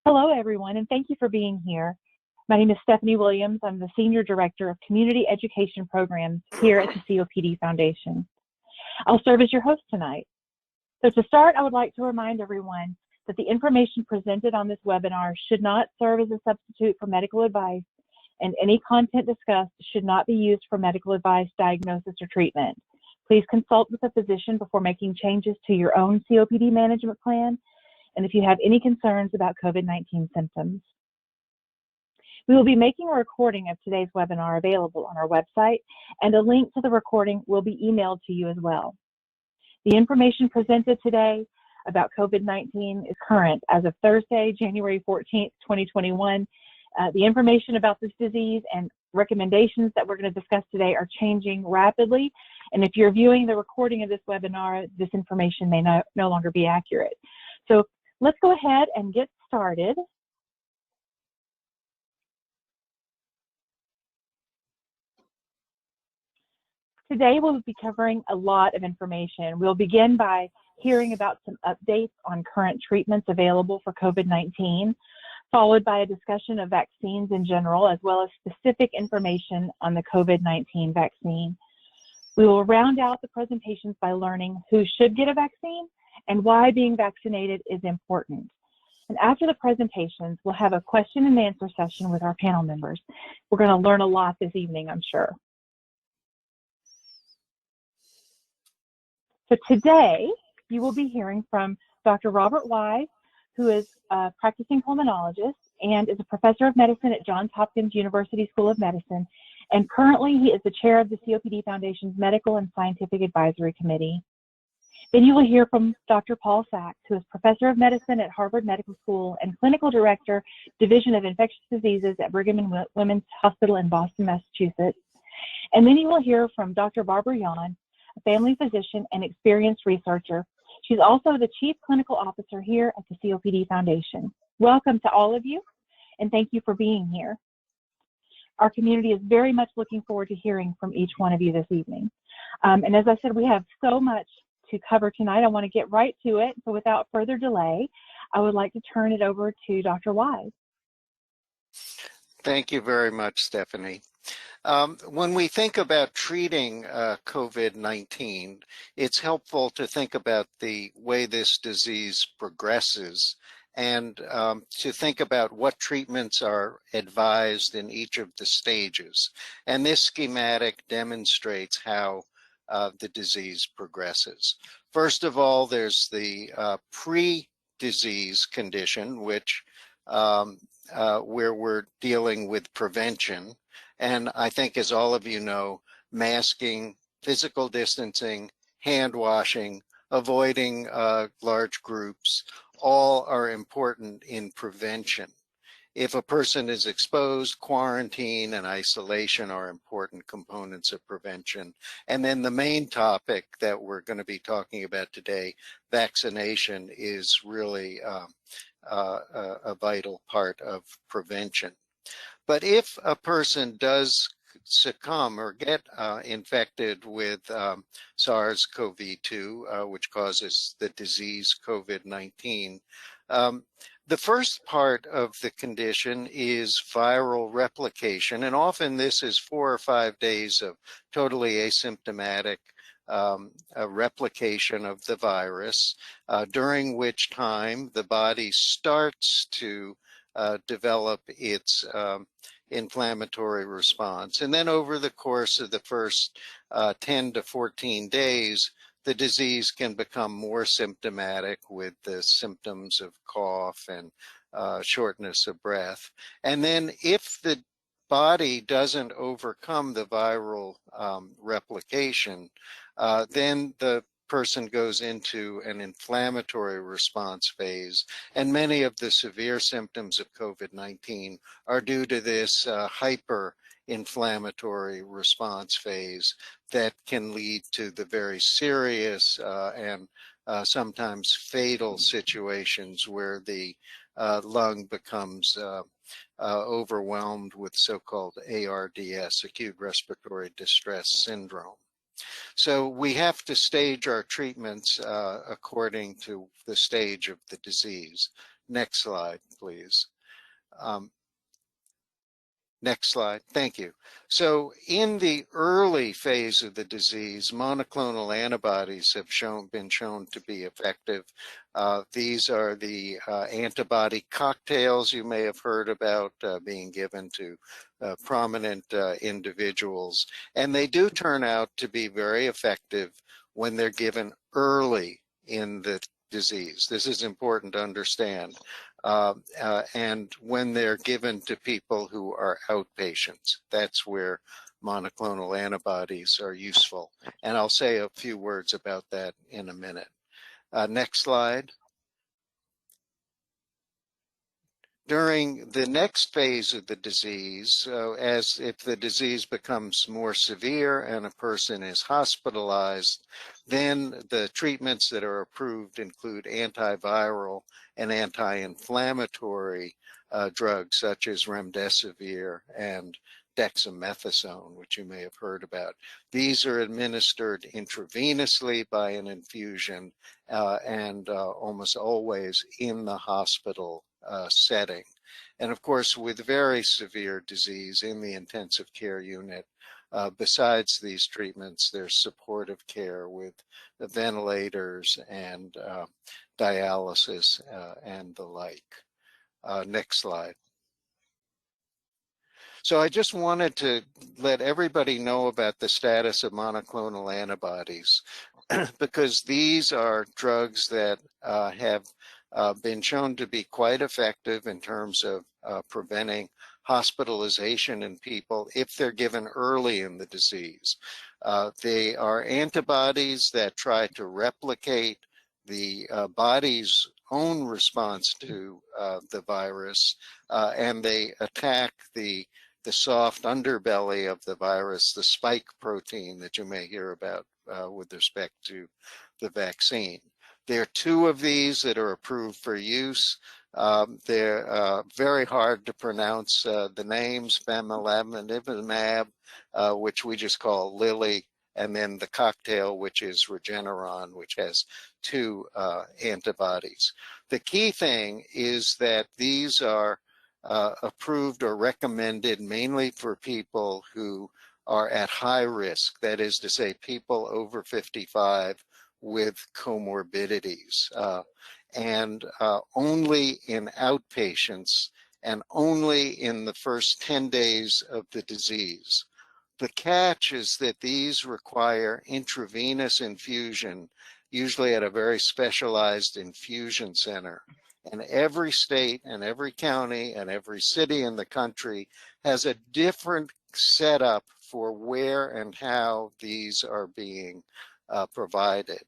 Hello, everyone, and thank you for being here. My name is Stephanie Williams. I'm the Senior Director of Community Education Programs here at the COPD Foundation. I'll serve as your host tonight. So to start, I would like to remind everyone that the information presented on this webinar should not serve as a substitute for medical advice, and any content discussed should not be used for medical advice, diagnosis, or treatment. Please consult with a physician before making changes to your own COPD management plan, and if you have any concerns about COVID-19 symptoms. We will be making a recording of today's webinar available on our website, and a link to the recording will be emailed to you as well. The information presented today about COVID-19 is current as of Thursday, January 14th, 2021. The information about this disease and recommendations that we're going to discuss today are changing rapidly, and if you're viewing the recording of this webinar, this information may no longer be accurate. So let's go ahead and get started. Today we'll be covering a lot of information. We'll begin by hearing about some updates on current treatments available for COVID-19, followed by a discussion of vaccines in general, as well as specific information on the COVID-19 vaccine. We will round out the presentations by learning who should get a vaccine and why being vaccinated is important. And after the presentations, we'll have a question and answer session with our panel members. We're going to learn a lot this evening, I'm sure. So today, you will be hearing from Dr. Robert Wise, who is a practicing pulmonologist and is a professor of medicine at Johns Hopkins University School of Medicine. And currently, he is the chair of the COPD Foundation's Medical and Scientific Advisory Committee. Then you will hear from Dr. Paul Sachs, who is professor of medicine at Harvard Medical School and clinical director, Division of Infectious Diseases at Brigham and Women's Hospital in Boston, Massachusetts. And then you will hear from Dr. Barbara Yawn, a family physician and experienced researcher. She's also the Chief Clinical Officer here at the COPD Foundation. Welcome to all of you, and thank you for being here. Our community is very much looking forward to hearing from each one of you this evening. And as I said, we have so much to cover tonight. I want to get right to it. So without further delay, I would like to turn it over to Dr. Wise. Thank you very much, Stephanie. When we think about treating COVID-19, it's helpful to think about the way this disease progresses and to think about what treatments are advised in each of the stages. And this schematic demonstrates how the disease progresses. First of all, there's the pre-disease condition, which where we're dealing with prevention. And I think, as all of you know, masking, physical distancing, hand washing, avoiding large groups, all are important in prevention. If a person is exposed, quarantine and isolation are important components of prevention. And then the main topic that we're going to be talking about today, vaccination, is really a vital part of prevention. But if a person does succumb or get infected with SARS-CoV-2, which causes the disease COVID-19, the first part of the condition is viral replication, and often this is 4 or 5 days of totally asymptomatic replication of the virus, during which time the body starts to develop its inflammatory response. And then over the course of the first 10 to 14 days, the disease can become more symptomatic with the symptoms of cough and shortness of breath. And then if the body doesn't overcome the viral replication, then the person goes into an inflammatory response phase. And many of the severe symptoms of COVID-19 are due to this hyper-inflammatory response phase that can lead to the very serious and sometimes fatal situations where the lung becomes overwhelmed with so-called ARDS, acute respiratory distress syndrome. So we have to stage our treatments according to the stage of the disease. Next slide, please. Next slide. Thank you. So in the early phase of the disease, monoclonal antibodies have been shown to be effective. These are the antibody cocktails you may have heard about being given to prominent individuals. And they do turn out to be very effective when they're given early in the disease. This is important to understand. And when they're given to people who are outpatients, that's where monoclonal antibodies are useful. And I'll say a few words about that in a minute. Next slide. During the next phase of the disease, as if the disease becomes more severe and a person is hospitalized, then the treatments that are approved include antiviral and anti-inflammatory drugs such as remdesivir and dexamethasone, which you may have heard about. These are administered intravenously by an infusion and almost always in the hospital setting. And of course, with very severe disease in the intensive care unit, besides these treatments, there's supportive care with the ventilators and dialysis and the like. Next slide. So I just wanted to let everybody know about the status of monoclonal antibodies because these are drugs that have been shown to be quite effective in terms of preventing hospitalization in people if they're given early in the disease. They are antibodies that try to replicate the body's own response to the virus, and they attack the soft underbelly of the virus, the spike protein that you may hear about with respect to the vaccine. There are two of these that are approved for use. They're very hard to pronounce the names, bamlanivimab, which we just call Lilly, and then the cocktail, which is Regeneron, which has two antibodies. The key thing is that these are approved or recommended mainly for people who are at high risk, that is to say, people over 55 with comorbidities, and only in outpatients and only in the first 10 days of the disease. The catch is that these require intravenous infusion, usually at a very specialized infusion center. And every state and every county and every city in the country has a different setup for where and how these are being provided.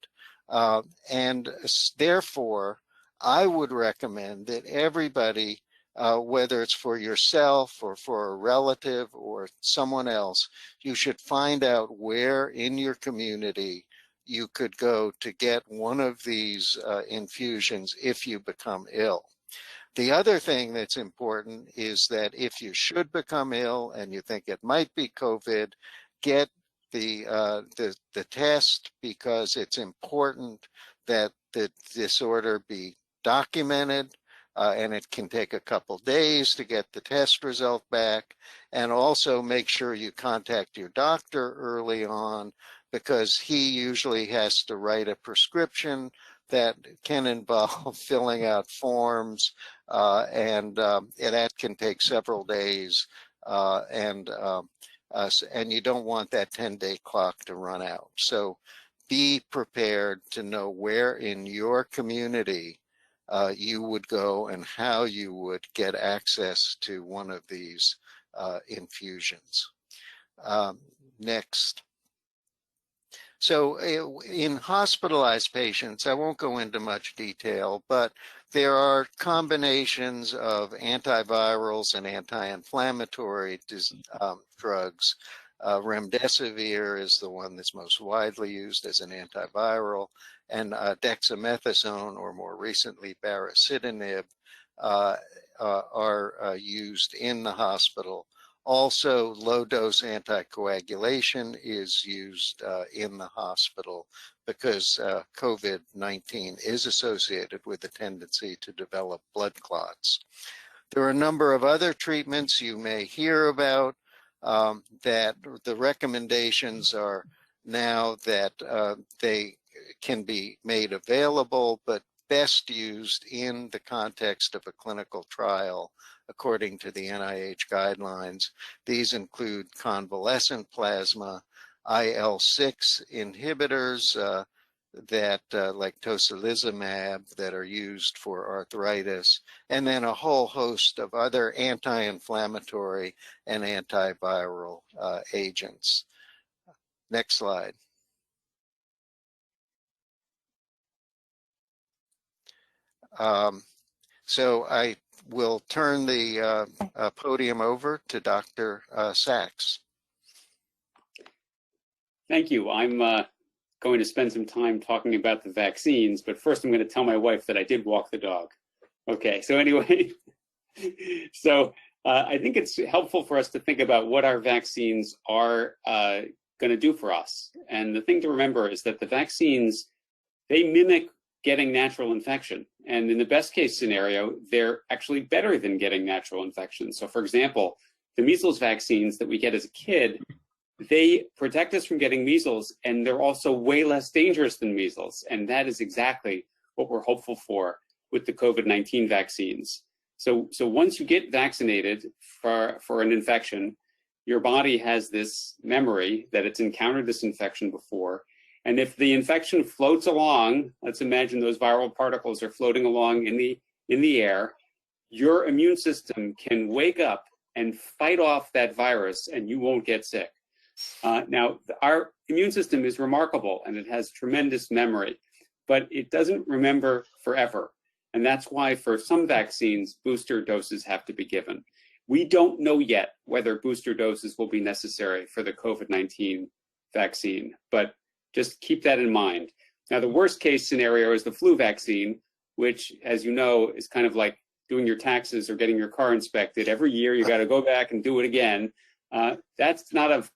And therefore, I would recommend that everybody, whether it's for yourself or for a relative or someone else, you should find out where in your community you could go to get one of these infusions if you become ill. The other thing that's important is that if you should become ill and you think it might be COVID, get the test, because it's important that the disorder be documented, and it can take a couple days to get the test result back. And also make sure you contact your doctor early on, because he usually has to write a prescription that can involve filling out forms, and that can take several days, and you don't want that 10-day clock to run out. So be prepared to know where in your community you would go and how you would get access to one of these infusions. Next. So in hospitalized patients, I won't go into much detail, but there are combinations of antivirals and anti-inflammatory drugs. Remdesivir is the one that's most widely used as an antiviral, and dexamethasone, or more recently baricitinib, are used in the hospital, Also, low-dose anticoagulation is used in the hospital because COVID-19 is associated with a tendency to develop blood clots. There are a number of other treatments you may hear about that the recommendations are now that they can be made available, but best used in the context of a clinical trial according to the NIH guidelines. These include convalescent plasma, IL-6 inhibitors like tocilizumab that are used for arthritis, and then a whole host of other anti-inflammatory and antiviral agents. Next slide. So I will turn the podium over to Dr. Sachs. Thank you. I'm going to spend some time talking about the vaccines, but first I'm going to tell my wife that I did walk the dog. Okay, so anyway, so I think it's helpful for us to think about what our vaccines are going to do for us. And the thing to remember is that the vaccines, they mimic getting natural infection. And in the best case scenario, they're actually better than getting natural infection. So for example, the measles vaccines that we get as a kid, they protect us from getting measles, and they're also way less dangerous than measles. And that is exactly what we're hopeful for with the COVID-19 vaccines. So once you get vaccinated for an infection, your body has this memory that it's encountered this infection before. And if the infection floats along, let's imagine those viral particles are floating along in the air, your immune system can wake up and fight off that virus, and you won't get sick. Now, our immune system is remarkable, and it has tremendous memory, but it doesn't remember forever. And that's why for some vaccines, booster doses have to be given. We don't know yet whether booster doses will be necessary for the COVID-19 vaccine, but just keep that in mind. Now, the worst case scenario is the flu vaccine, which, as you know, is kind of like doing your taxes or getting your car inspected. Every year, you got to go back and do it again. That's not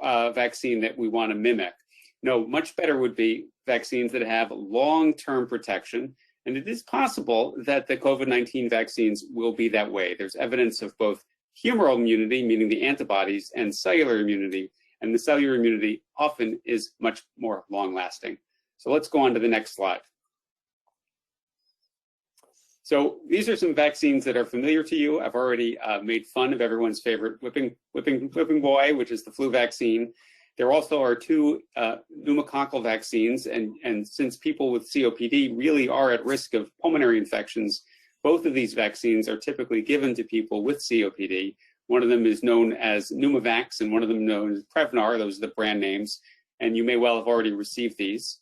a vaccine that we want to mimic. No, much better would be vaccines that have long-term protection. And it is possible that the COVID-19 vaccines will be that way. There's evidence of both humoral immunity, meaning the antibodies, and cellular immunity. And the cellular immunity often is much more long-lasting. So let's go on to the next slide. So these are some vaccines that are familiar to you. I've already made fun of everyone's favorite whipping boy, which is the flu vaccine. There also are two pneumococcal vaccines, and since people with COPD really are at risk of pulmonary infections, both of these vaccines are typically given to people with COPD. One of them is known as Pneumovax, and one of them known as Prevnar. Those are the brand names, and you may well have already received these.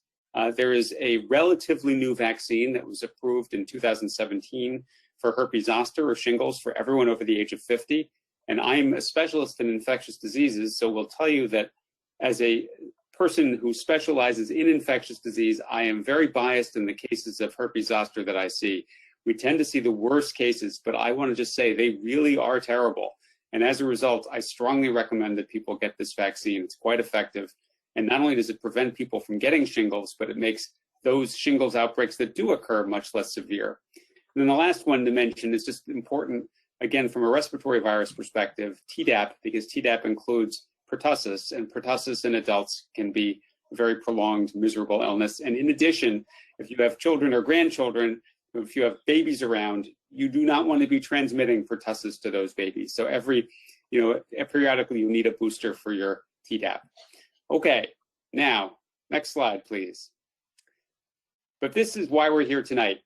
There is a relatively new vaccine that was approved in 2017 for herpes zoster or shingles for everyone over the age of 50. And I'm a specialist in infectious diseases, so we'll tell you that as a person who specializes in infectious disease, I am very biased in the cases of herpes zoster that I see. We tend to see the worst cases, but I want to just say they really are terrible. And as a result, I strongly recommend that people get this vaccine. It's quite effective. And not only does it prevent people from getting shingles, but it makes those shingles outbreaks that do occur much less severe. And then the last one to mention is just important, again, from a respiratory virus perspective, Tdap, because Tdap includes pertussis, and pertussis in adults can be a very prolonged, miserable illness. And in addition, if you have children or grandchildren, if you have babies around, you do not want to be transmitting pertussis to those babies. So periodically you need a booster for your Tdap. Okay, now, next slide, please. But this is why we're here tonight.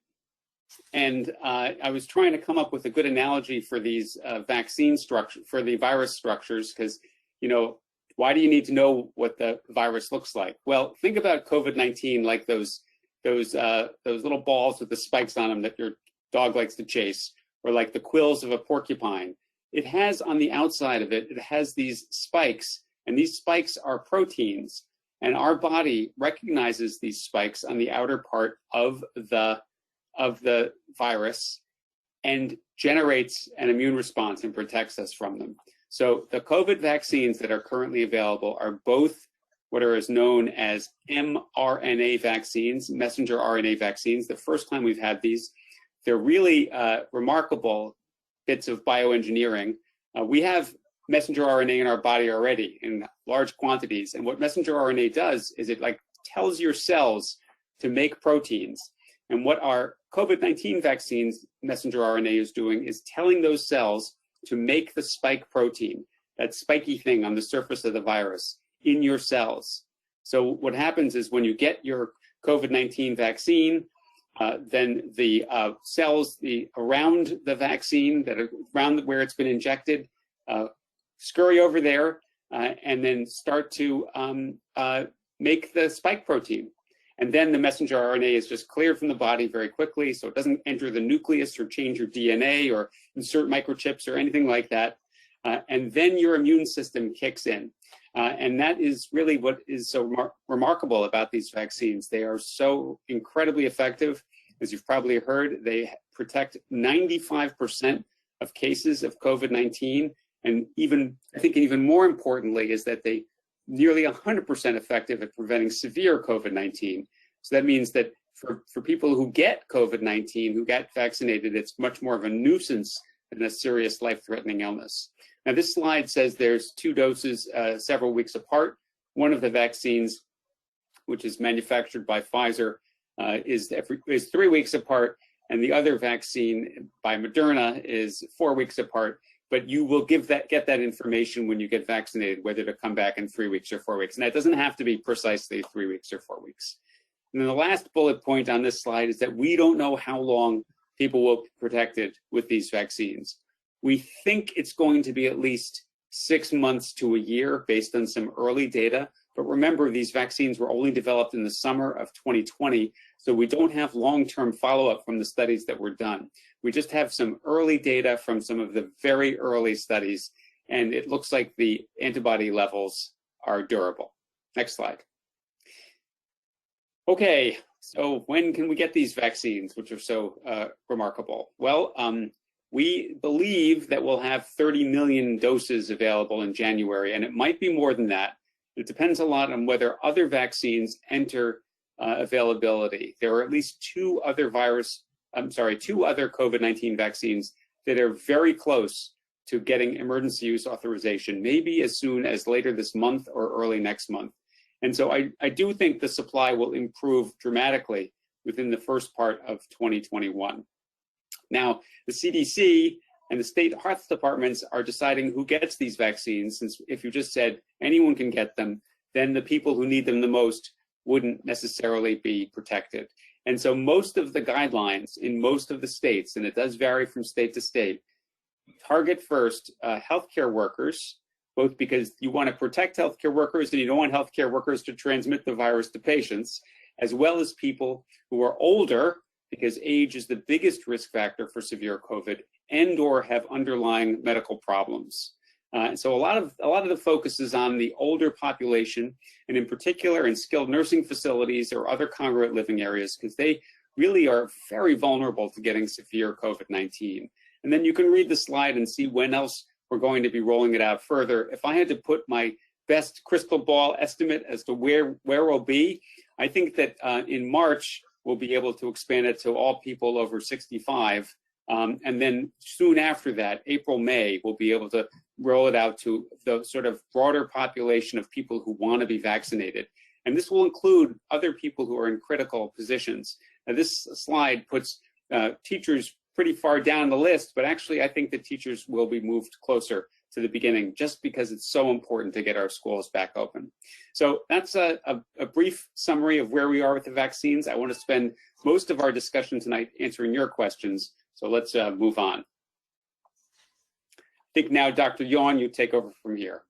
And I was trying to come up with a good analogy for these vaccine structure, for the virus structures, because, why do you need to know what the virus looks like? Well, think about COVID-19 like those little balls with the spikes on them that your dog likes to chase, or like the quills of a porcupine. It has on the outside of it, it has these spikes, and these spikes are proteins. And our body recognizes these spikes on the outer part of the virus and generates an immune response and protects us from them. So the COVID vaccines that are currently available are both what are known as mRNA vaccines, messenger RNA vaccines. The first time we've had these, they're really remarkable bits of bioengineering. We have messenger RNA in our body already in large quantities. And what messenger RNA does is it tells your cells to make proteins. And what our COVID-19 vaccines messenger RNA is doing is telling those cells to make the spike protein, that spiky thing on the surface of the virus, in your cells. So what happens is when you get your COVID-19 vaccine, then the cells around the vaccine, that are around where it's been injected, scurry over there and then start to make the spike protein. And then the messenger RNA is just cleared from the body very quickly, so it doesn't enter the nucleus or change your DNA or insert microchips or anything like that. And then your immune system kicks in. And that is really what is so remarkable about these vaccines. They are so incredibly effective. As you've probably heard, they protect 95% of cases of COVID-19. And I think even more importantly is that they nearly 100% effective at preventing severe COVID-19. So that means that for people who get COVID-19, who get vaccinated, it's much more of a nuisance than a serious life-threatening illness. Now, this slide says there's 2 doses several weeks apart. One of the vaccines, which is manufactured by Pfizer, is 3 weeks apart, and the other vaccine by Moderna is 4 weeks apart. But you will get that information when you get vaccinated, whether to come back in 3 weeks or 4 weeks. And that doesn't have to be precisely 3 weeks or 4 weeks. And then the last bullet point on this slide is that we don't know how long people will be protected with these vaccines. We think it's going to be at least 6 months to a year based on some early data. But remember, these vaccines were only developed in the summer of 2020, so we don't have long-term follow-up from the studies that were done. We just have some early data from some of the very early studies, and it looks like the antibody levels are durable. Next slide. Okay, so when can we get these vaccines, which are so remarkable? Well, we believe that we'll have 30 million doses available in January, and it might be more than that. It depends a lot on whether other vaccines enter availability. There are at least 2 other COVID-19 vaccines that are very close to getting emergency use authorization, maybe as soon as later this month or early next month. And so I do think the supply will improve dramatically within the first part of 2021. Now, the CDC and the state health departments are deciding who gets these vaccines, since if you just said anyone can get them, then the people who need them the most wouldn't necessarily be protected. And so most of the guidelines in most of the states, and it does vary from state to state, target first healthcare workers, both because you want to protect healthcare workers and you don't want healthcare workers to transmit the virus to patients, as well as people who are older, because age is the biggest risk factor for severe COVID, and or have underlying medical problems. So a lot of the focus is on the older population, and in particular in skilled nursing facilities or other congregate living areas, because they really are very vulnerable to getting severe COVID-19. And then you can read the slide and see when else we're going to be rolling it out further. If I had to put my best crystal ball estimate as to where we'll be, I think that in March, we'll be able to expand it to all people over 65. And then soon after that, April, May, we'll be able to roll it out to the sort of broader population of people who want to be vaccinated. And this will include other people who are in critical positions. Now, this slide puts teachers pretty far down the list, but actually I think that teachers will be moved closer to the beginning just because it's so important to get our schools back open. So that's a brief summary of where we are with the vaccines. I want to spend most of our discussion tonight answering your questions. So let's move on. I think now, Dr. Yawn, you take over from here.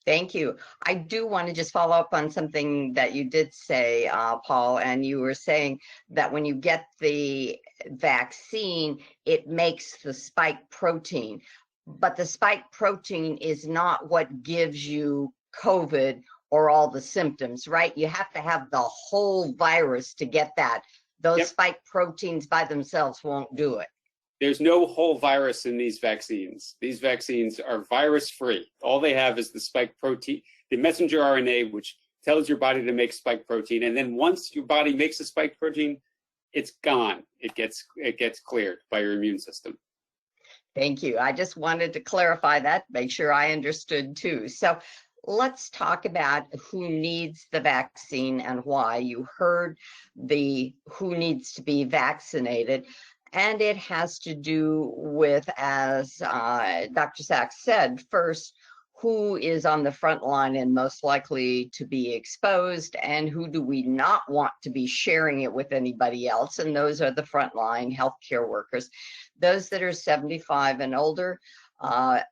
Thank you. I do want to just follow up on something that you did say, Paul, and you were saying that when you get the vaccine, it makes the spike protein. But the spike protein is not what gives you COVID or all the symptoms, right? You have to have the whole virus to get that. Those spike proteins by themselves won't do it. There's no whole virus in these vaccines. These vaccines are virus-free. All they have is the spike protein, the messenger RNA, which tells your body to make spike protein. And then once your body makes a spike protein, it's gone. It gets cleared by your immune system. Thank you. I just wanted to clarify that, make sure I understood too. So let's talk about who needs the vaccine and why. You heard the who needs to be vaccinated, and it has to do with, as Dr. Sachs said, first, who is on the front line and most likely to be exposed, and who do we not want to be sharing it with anybody else? And those are the frontline healthcare workers, those that are 75 and older,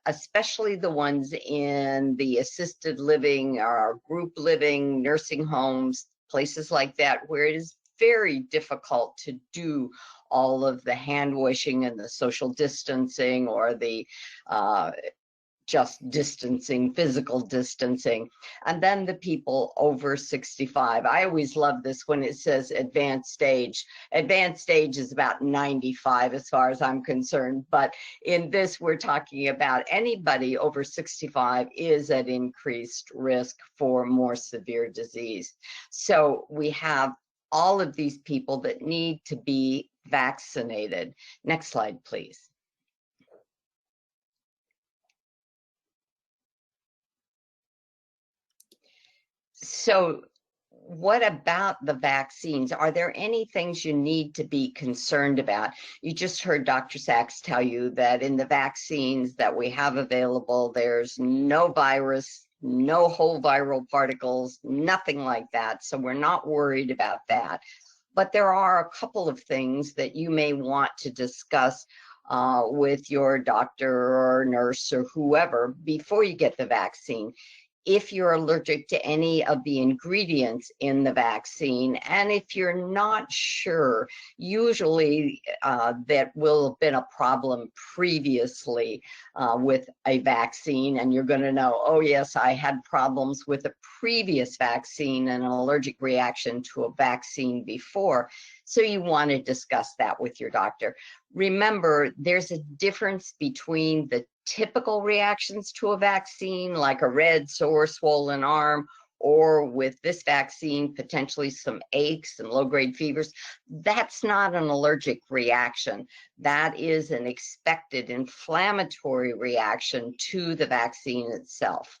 especially the ones in the assisted living or group living, nursing homes, places like that, where it is very difficult to do all of the hand washing and the social distancing or the just distancing, physical distancing. And then the people over 65. I always love this when it says advanced stage. Advanced stage is about 95 as far as I'm concerned. But in this, we're talking about anybody over 65 is at increased risk for more severe disease. So we have all of these people that need to be vaccinated. Next slide, please. So what about the vaccines? Are there any things you need to be concerned about? You just heard Dr. Sachs tell you that in the vaccines that we have available, there's no virus, no whole viral particles, nothing like that. So we're not worried about that. But there are a couple of things that you may want to discuss with your doctor or nurse or whoever before you get the vaccine. If you're allergic to any of the ingredients in the vaccine, and if you're not sure, usually that will have been a problem previously with a vaccine, and you're going to know, oh yes, I had problems with a previous vaccine and an allergic reaction to a vaccine before. So you want to discuss that with your doctor. Remember, there's a difference between the typical reactions to a vaccine, like a red, sore, swollen arm, or with this vaccine, potentially some aches and low-grade fevers. That's not an allergic reaction. That is an expected inflammatory reaction to the vaccine itself.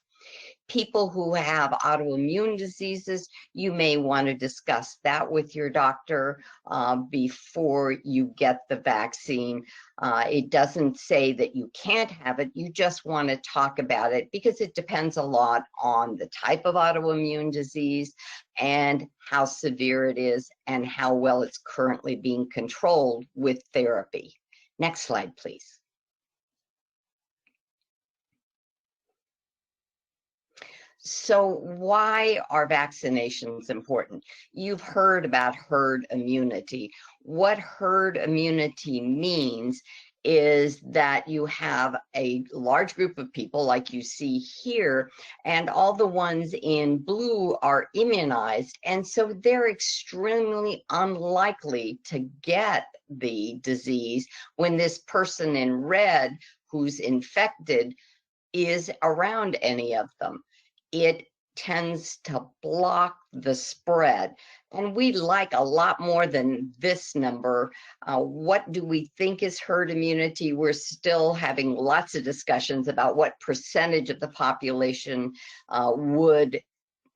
People who have autoimmune diseases, you may want to discuss that with your doctor before you get the vaccine. It doesn't say that you can't have it, you just want to talk about it because it depends a lot on the type of autoimmune disease and how severe it is and how well it's currently being controlled with therapy. Next slide, please. So why are vaccinations important? You've heard about herd immunity. What herd immunity means is that you have a large group of people like you see here, and all the ones in blue are immunized, and so they're extremely unlikely to get the disease when this person in red who's infected is around any of them. It tends to block the spread. And we like a lot more than this number. What do we think is herd immunity? We're still having lots of discussions about what percentage of the population would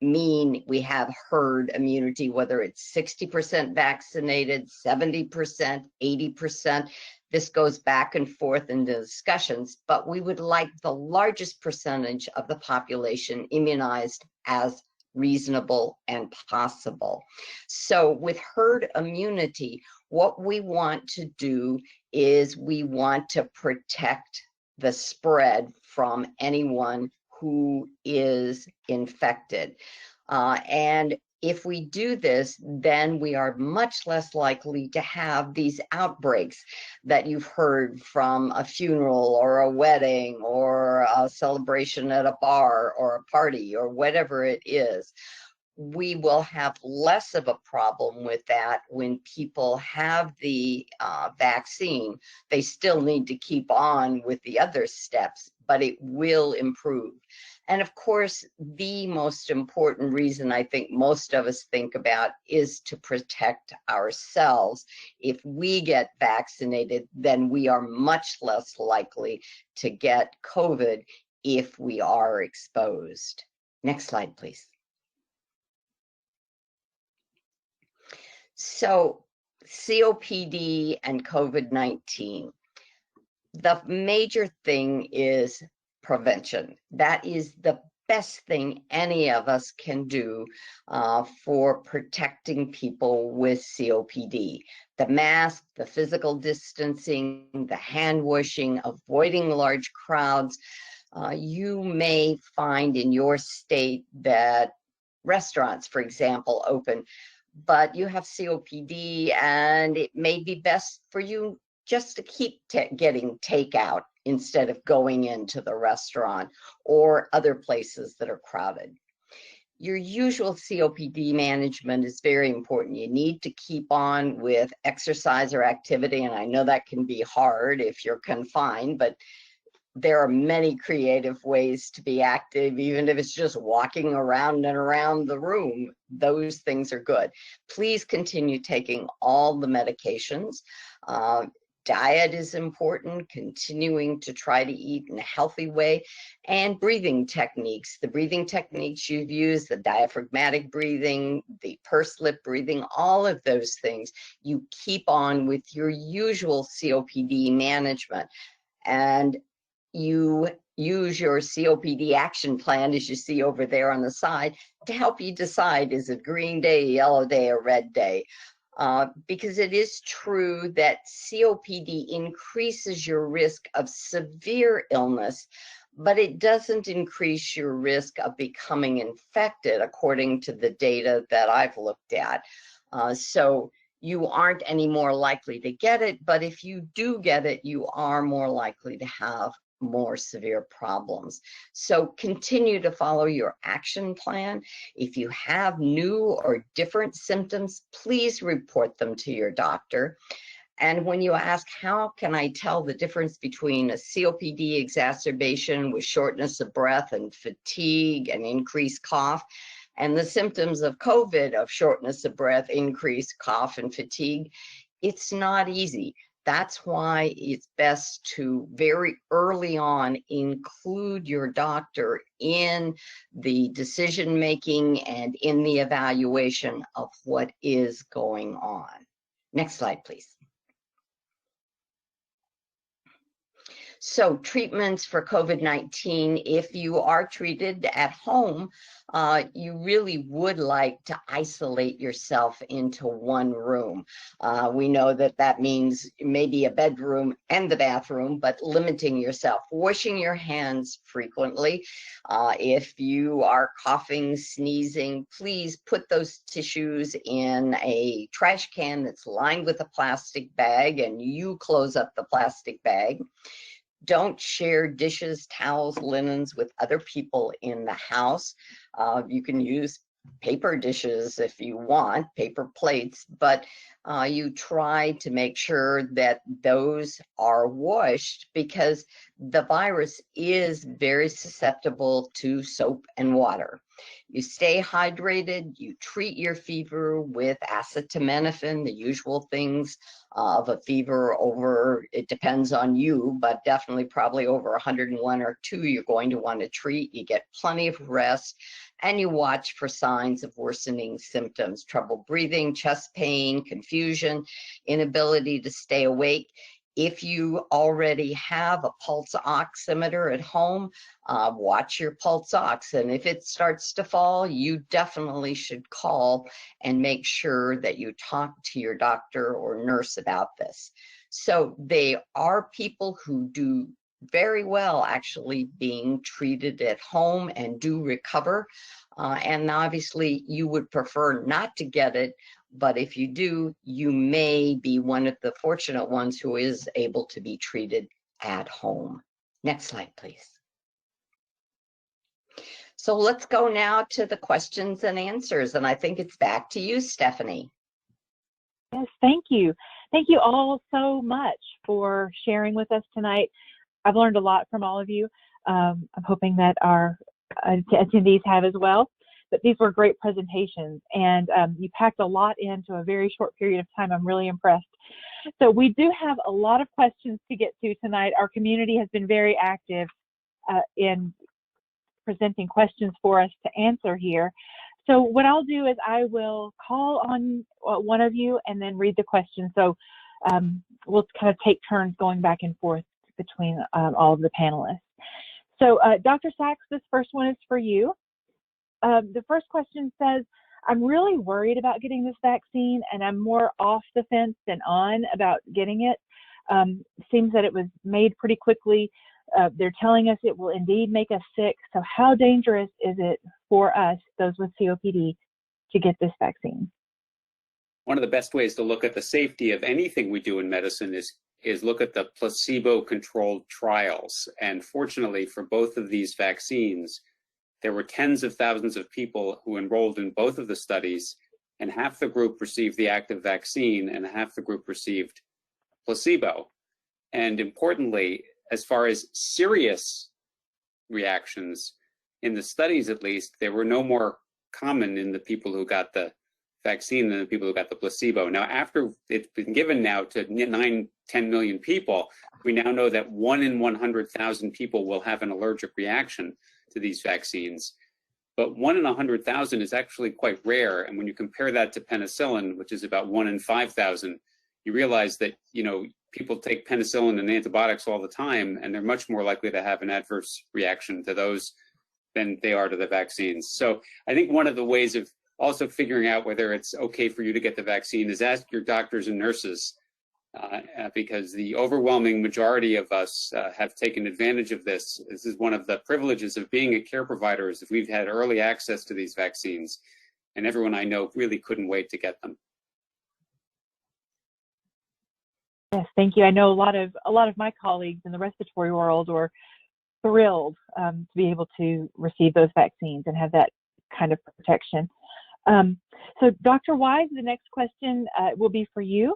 mean we have herd immunity, whether it's 60% vaccinated, 70%, 80%. This goes back and forth in the discussions, but we would like the largest percentage of the population immunized as reasonable and possible. So with herd immunity, what we want to do is we want to protect the spread from anyone who is infected. And if we do this, then we are much less likely to have these outbreaks that you've heard from a funeral or a wedding or a celebration at a bar or a party or whatever it is. we will have less of a problem with that when people have the vaccine. They still need to keep on with the other steps, but it will improve. And of course, the most important reason I think most of us think about is to protect ourselves. If we get vaccinated, then we are much less likely to get COVID if we are exposed. Next slide, please. So, COPD and COVID-19. The major thing is prevention. That is the best thing any of us can do for protecting people with COPD. The mask, the physical distancing, the hand washing, avoiding large crowds. You may find in your state that restaurants, for example, open, but you have COPD and it may be best for you just to keep getting takeout instead of going into the restaurant or other places that are crowded. Your usual COPD management is very important. You need to keep on with exercise or activity, and I know that can be hard if you're confined, but there are many creative ways to be active, even if it's just walking around and around the room. Those things are good. Please continue taking all the medications. Diet is important, continuing to try to eat in a healthy way, and breathing techniques. The breathing techniques you've used, the diaphragmatic breathing, the pursed lip breathing, all of those things, you keep on with your usual COPD management. And you use your COPD action plan, as you see over there on the side, to help you decide, is it green day, yellow day, or red day? Because it is true that COPD increases your risk of severe illness, but it doesn't increase your risk of becoming infected, according to the data that I've looked at. So you aren't any more likely to get it, but if you do get it, you are more likely to have more severe problems. So continue to follow your action plan. If you have new or different symptoms, please report them to your doctor. And when you ask, how can I tell the difference between a COPD exacerbation with shortness of breath and fatigue and increased cough, and the symptoms of COVID of shortness of breath, increased cough, and fatigue, it's not easy. That's why it's best to very early on include your doctor in the decision making and in the evaluation of what is going on. Next slide, please. So treatments for COVID-19, if you are treated at home, you really would like to isolate yourself into one room. We know that that means maybe a bedroom and the bathroom, but limiting yourself, washing your hands frequently. If you are coughing, sneezing, please put those tissues in a trash can that's lined with a plastic bag, and you close up the plastic bag. Don't share dishes, towels, linens with other people in the house. You can use paper dishes if you want, paper plates, but you try to make sure that those are washed, because the virus is very susceptible to soap and water. You stay hydrated, you treat your fever with acetaminophen, the usual things of a fever over, it depends on you, but definitely probably over 101 or 2 you're going to want to treat. You get plenty of rest, and you watch for signs of worsening symptoms, trouble breathing, chest pain, confusion, inability to stay awake. If you already have a pulse oximeter at home, watch your pulse ox. And if it starts to fall, you definitely should call and make sure that you talk to your doctor or nurse about this. So they are people who do very well actually being treated at home and do recover. And obviously you would prefer not to get it, but if you do, you may be one of the fortunate ones who is able to be treated at home. Next slide, please. So let's go now to the questions and answers. And I think it's back to you, Stephanie. Yes, thank you. Thank you all so much for sharing with us tonight. I've learned a lot from all of you. I'm hoping that our attendees have as well. But these were great presentations, and you packed a lot into a very short period of time. I'm really impressed. So we do have a lot of questions to get to tonight. Our community has been very active in presenting questions for us to answer here. So what I'll do is I will call on one of you and then read the question. So we'll kind of take turns going back and forth between all of the panelists. So Dr. Sachs, this first one is for you. The first question says, I'm really worried about getting this vaccine, and I'm more off the fence than on about getting it. Seems that it was made pretty quickly. They're telling us it will indeed make us sick. So how dangerous is it for us, those with COPD, to get this vaccine? One of the best ways to look at the safety of anything we do in medicine is look at the placebo-controlled trials. And fortunately for both of these vaccines, there were tens of thousands of people who enrolled in both of the studies, and half the group received the active vaccine and half the group received placebo. And importantly, as far as serious reactions, in the studies at least, they were no more common in the people who got the vaccine than the people who got the placebo. Now, after it's been given now to 9-10 million people, we now know that 1 in 100,000 people will have an allergic reaction to these vaccines. But 1 in 100,000 is actually quite rare. And when you compare that to penicillin, which is about 1 in 5,000, you realize that, people take penicillin and antibiotics all the time, and they're much more likely to have an adverse reaction to those than they are to the vaccines. So I think one of the ways of also figuring out whether it's okay for you to get the vaccine is ask your doctors and nurses, because the overwhelming majority of us have taken advantage of this. This is one of the privileges of being a care provider, is that we've had early access to these vaccines, and everyone I know really couldn't wait to get them. Yes, thank you. I know a lot of my colleagues in the respiratory world were thrilled to be able to receive those vaccines and have that kind of protection. So Dr. Wise, the next question will be for you.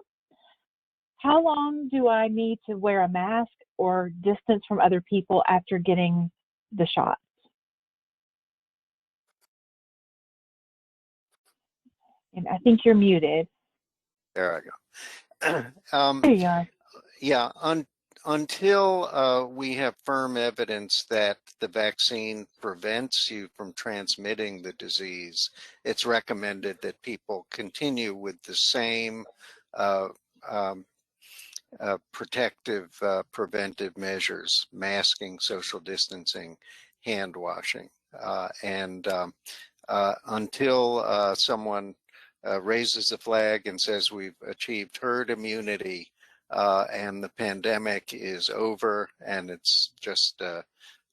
How long do I need to wear a mask or distance from other people after getting the shots? And I think you're muted. There I go. There you are. Yeah, until we have firm evidence that the vaccine prevents you from transmitting the disease, it's recommended that people continue with the same protective, preventive measures: masking, social distancing, hand washing, and until someone raises a flag and says we've achieved herd immunity and the pandemic is over and it's just a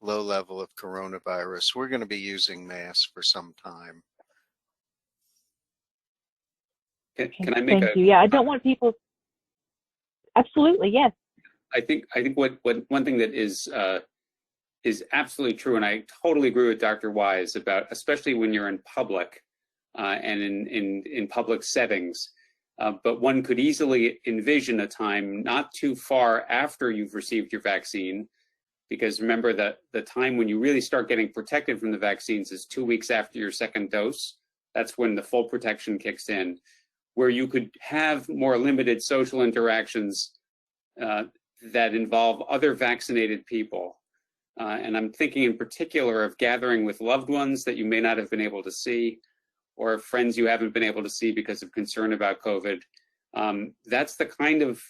low level of coronavirus, we're going to be using masks for some time. Can I make Thank you. Yeah, I don't want people. Absolutely, yes. I think what one thing that is absolutely true, and I totally agree with Dr. Wise about, especially when you're in public and in public settings. But one could easily envision a time not too far after you've received your vaccine, because remember that the time when you really start getting protected from the vaccines is 2 weeks after your second dose. That's when the full protection kicks in, where you could have more limited social interactions that involve other vaccinated people. And I'm thinking in particular of gathering with loved ones that you may not have been able to see, or friends you haven't been able to see because of concern about COVID. That's the kind of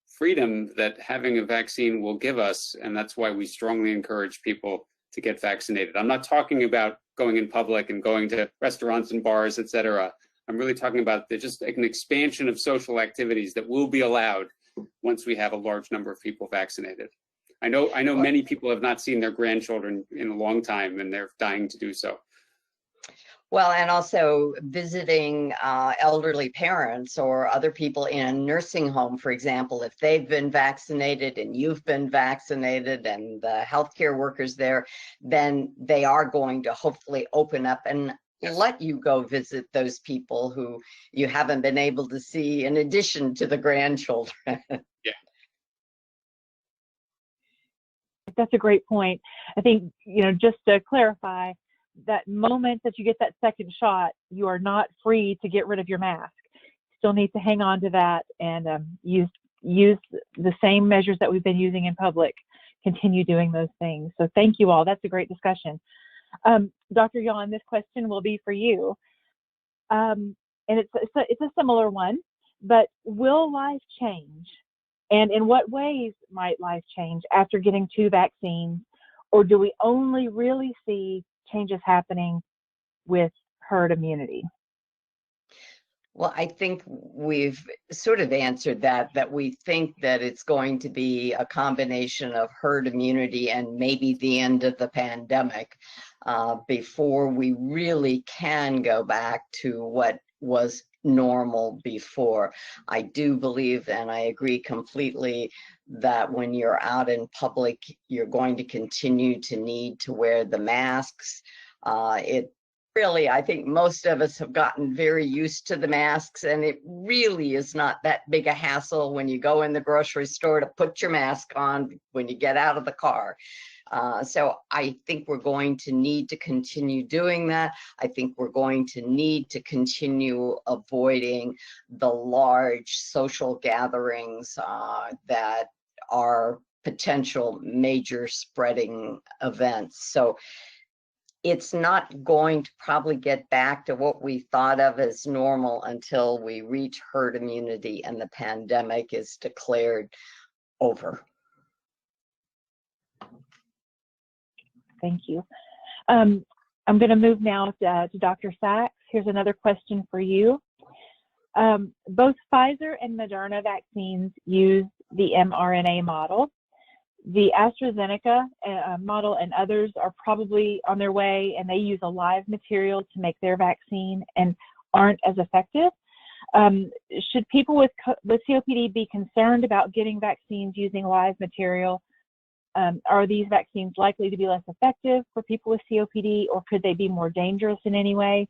freedom that having a vaccine will give us, and that's why we strongly encourage people to get vaccinated. I'm not talking about going in public and going to restaurants and bars, etc. I'm really talking about just an expansion of social activities that will be allowed once we have a large number of people vaccinated. I know many people have not seen their grandchildren in a long time, and they're dying to do so. Well, and also visiting elderly parents or other people in a nursing home, for example, if they've been vaccinated and you've been vaccinated and the healthcare workers there, then they are going to hopefully open up and let you go visit those people who you haven't been able to see in addition to the grandchildren. Yeah. That's a great point. I think, just to clarify, that moment that you get that second shot, you are not free to get rid of your mask. Still need to hang on to that and use the same measures that we've been using in public. Continue doing those things. So thank you all. That's a great discussion. Dr. Yawn, this question will be for you. And it's a similar one, but will life change? And in what ways might life change after getting 2 vaccines? Or do we only really see changes happening with herd immunity? Well, I think we've sort of answered that we think that it's going to be a combination of herd immunity and maybe the end of the pandemic before we really can go back to what was normal before. I do believe, and I agree completely, that when you're out in public, you're going to continue to need to wear the masks. Really, I think most of us have gotten very used to the masks, and it really is not that big a hassle when you go in the grocery store to put your mask on when you get out of the car. So I think we're going to need to continue doing that. I think we're going to need to continue avoiding the large social gatherings that are potential major spreading events. So it's not going to probably get back to what we thought of as normal until we reach herd immunity and the pandemic is declared over. Thank you. I'm going to move now to Dr. Sachs. Here's another question for you. Both Pfizer and Moderna vaccines use the mRNA model. The AstraZeneca model and others are probably on their way, and they use a live material to make their vaccine and aren't as effective. Should people with COPD be concerned about getting vaccines using live material? Are these vaccines likely to be less effective for people with COPD, or could they be more dangerous in any way?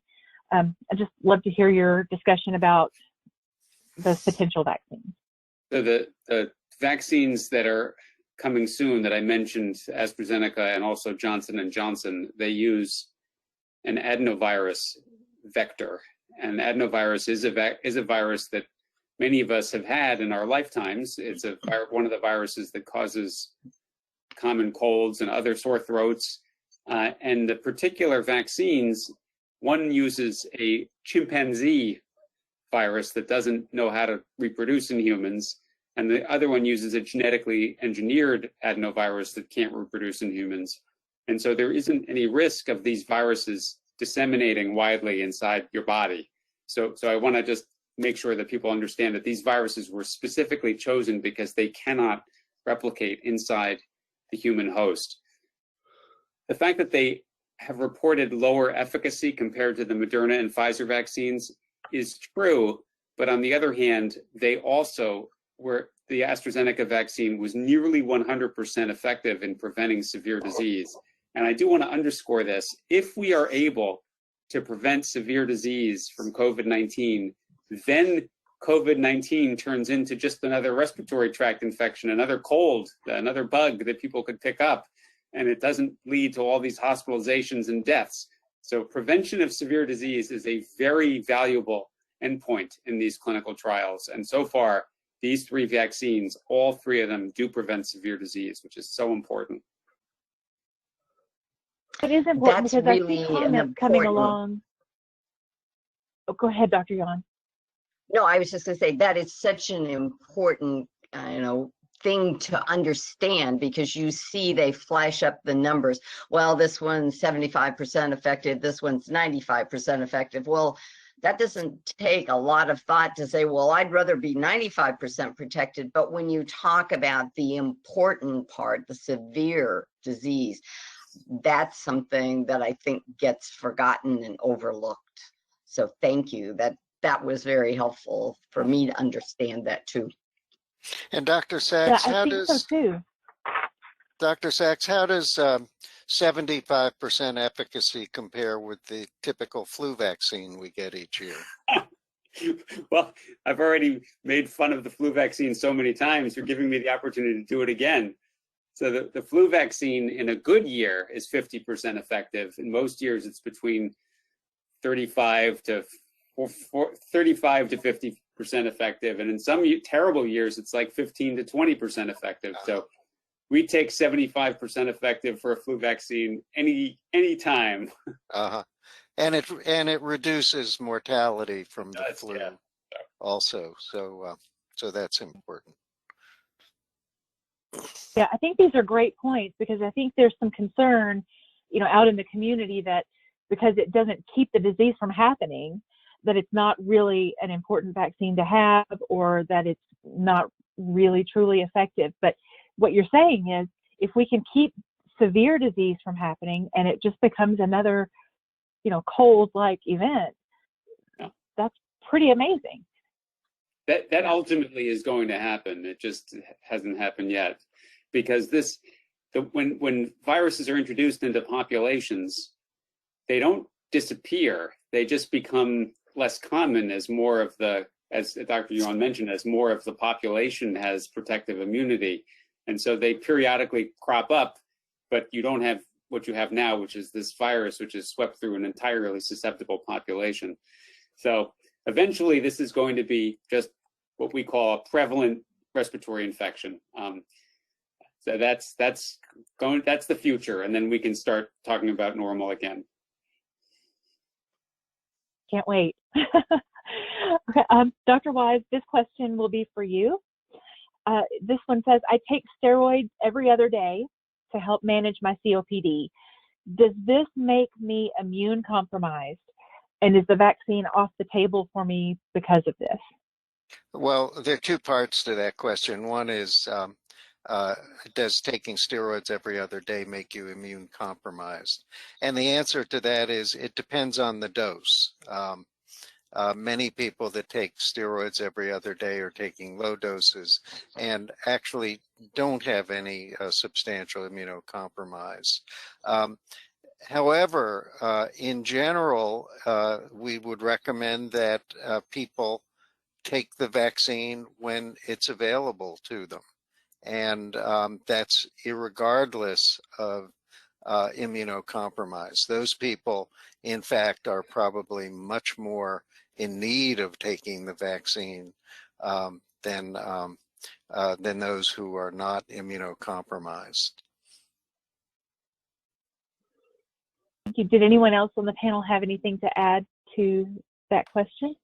I'd just love to hear your discussion about those potential vaccines. So the vaccines that are coming soon that I mentioned, AstraZeneca and also Johnson & Johnson, they use an adenovirus vector. And adenovirus is a virus that many of us have had in our lifetimes. It's one of the viruses that causes common colds and other sore throats. And the particular vaccines, one uses a chimpanzee virus that doesn't know how to reproduce in humans, and the other one uses a genetically engineered adenovirus that can't reproduce in humans. And so there isn't any risk of these viruses disseminating widely inside your body. So I want to just make sure that people understand that these viruses were specifically chosen because they cannot replicate inside the human host. The fact that they have reported lower efficacy compared to the Moderna and Pfizer vaccines is true, but on the other hand, they also where the AstraZeneca vaccine was nearly 100% effective in preventing severe disease. And I do want to underscore this. If we are able to prevent severe disease from COVID-19, then COVID-19 turns into just another respiratory tract infection, another cold, another bug that people could pick up, and it doesn't lead to all these hospitalizations and deaths. So prevention of severe disease is a very valuable endpoint in these clinical trials. And so far, these 3 vaccines, all 3 of them do prevent severe disease, which is so important. It is important because really I see comments coming along. Oh, go ahead, Dr. Yawn. No, I was just going to say that is such an important, thing to understand, because you see they flash up the numbers. Well, this one's 75% effective. This one's 95% effective. Well, that doesn't take a lot of thought to say, well, I'd rather be 95% protected. But when you talk about the important part, the severe disease, that's something that I think gets forgotten and overlooked. So thank you. That was very helpful for me to understand that too. And Dr. Yeah, Sachs, I think so too. Dr. Sachs, how does 75% efficacy compare with the typical flu vaccine we get each year? Well, I've already made fun of the flu vaccine so many times. You're giving me the opportunity to do it again. So the flu vaccine in a good year is 50% effective. In most years, it's between 35 to 50% effective. And in some terrible years, it's like 15 to 20% effective. So we take 75% effective for a flu vaccine any time. Uh-huh. And it reduces mortality from the flu also. So that's important. Yeah, I think these are great points, because I think there's some concern, out in the community that because it doesn't keep the disease from happening, that it's not really an important vaccine to have, or that it's not really truly effective. But what you're saying is, if we can keep severe disease from happening and it just becomes another, cold-like event, that's pretty amazing. That ultimately is going to happen. It just hasn't happened yet, because when viruses are introduced into populations, they don't disappear. They just become less common as more of as Dr. Yawn mentioned, as more of the population has protective immunity. And so they periodically crop up, but you don't have what you have now, which is this virus, which has swept through an entirely susceptible population. So eventually this is going to be just what we call a prevalent respiratory infection. So that's the future. And then we can start talking about normal again. Can't wait. Okay, Dr. Wise, this question will be for you. This one says, I take steroids every other day to help manage my COPD. Does this make me immune compromised? And is the vaccine off the table for me because of this? Well, there are two parts to that question. One is, does taking steroids every other day make you immune compromised? And the answer to that is, it depends on the dose. Many people that take steroids every other day are taking low doses and actually don't have any substantial immunocompromise. However, in general, we would recommend that people take the vaccine when it's available to them. And that's irregardless of immunocompromise. Those people, in fact, are probably much more in need of taking the vaccine than those who are not immunocompromised. Thank you. Did anyone else on the panel have anything to add to that question?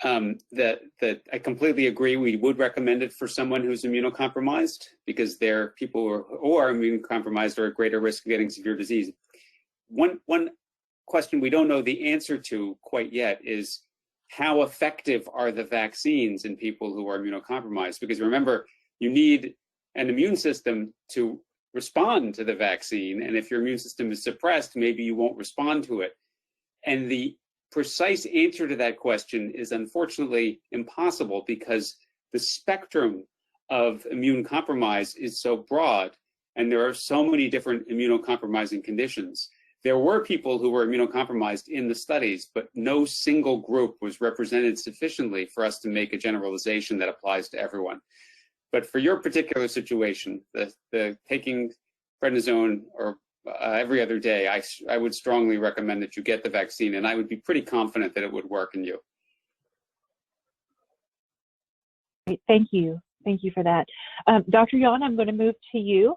That I completely agree. We would recommend it for someone who's immunocompromised, because they're people who are immunocompromised are at greater risk of getting severe disease. One question we don't know the answer to quite yet is, how effective are the vaccines in people who are immunocompromised? Because remember, you need an immune system to respond to the vaccine. And if your immune system is suppressed, maybe you won't respond to it. And the precise answer to that question is unfortunately impossible, because the spectrum of immune compromise is so broad, and there are so many different immunocompromising conditions. There were people who were immunocompromised in the studies, but no single group was represented sufficiently for us to make a generalization that applies to everyone. But for your particular situation, the taking prednisone or every other day, I would strongly recommend that you get the vaccine, and I would be pretty confident that it would work in you. Great. Thank you. Thank you for that. Dr. Yawn, I'm going to move to you.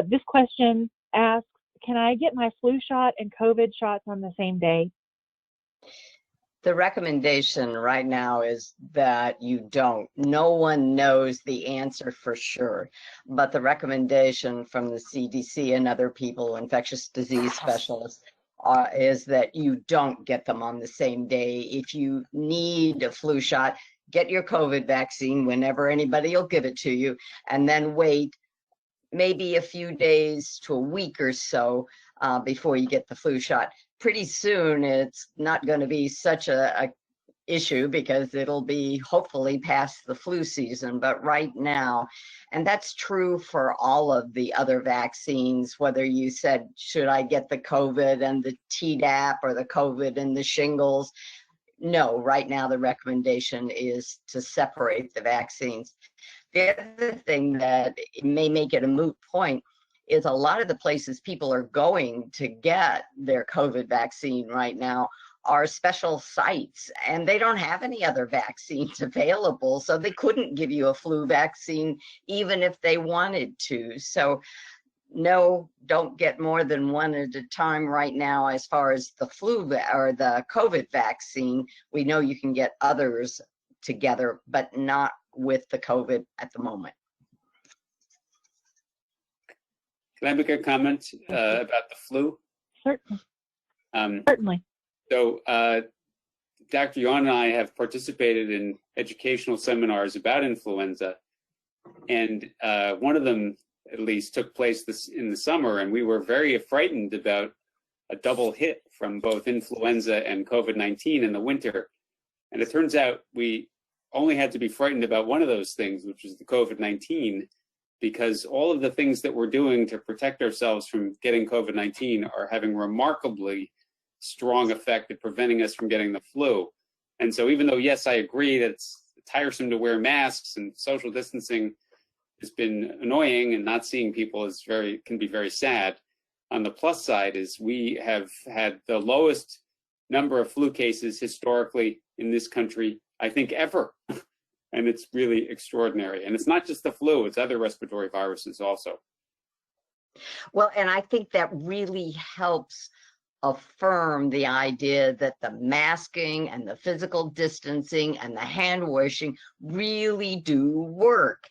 This question asks, can I get my flu shot and COVID shots on the same day? The recommendation right now is that you don't. No one knows the answer for sure, but the recommendation from the CDC and other people, infectious disease specialists, is that you don't get them on the same day. If you need a flu shot, get your COVID vaccine whenever anybody will give it to you, and then wait maybe a few days to a week or so before you get the flu shot. Pretty soon, it's not going to be such a issue because it'll be hopefully past the flu season. But right now, and that's true for all of the other vaccines, whether you said, should I get the COVID and the Tdap or the COVID and the shingles? No, right now the recommendation is to separate the vaccines. The other thing that may make it a moot point is a lot of the places people are going to get their COVID vaccine right now are special sites, and they don't have any other vaccines available, so they couldn't give you a flu vaccine even if they wanted to. So no, don't get more than one at a time right now as far as the flu or the COVID vaccine. We know you can get others together, but not with the COVID at the moment. Can I make a comment about the flu? Certainly. Certainly. So Dr. Yawn and I have participated in educational seminars about influenza, and one of them at least took place in the summer, and we were very frightened about a double hit from both influenza and COVID-19 in the winter. And it turns out we only had to be frightened about one of those things, which is the COVID-19, because all of the things that we're doing to protect ourselves from getting COVID-19 are having remarkably strong effect at preventing us from getting the flu. And so even though, yes, I agree that it's tiresome to wear masks and social distancing has been annoying, and not seeing people can be very sad, on the plus side is we have had the lowest number of flu cases historically in this country, I think, ever. And it's really extraordinary. And it's not just the flu, it's other respiratory viruses also. Well, and I think that really helps affirm the idea that the masking and the physical distancing and the hand washing really do work.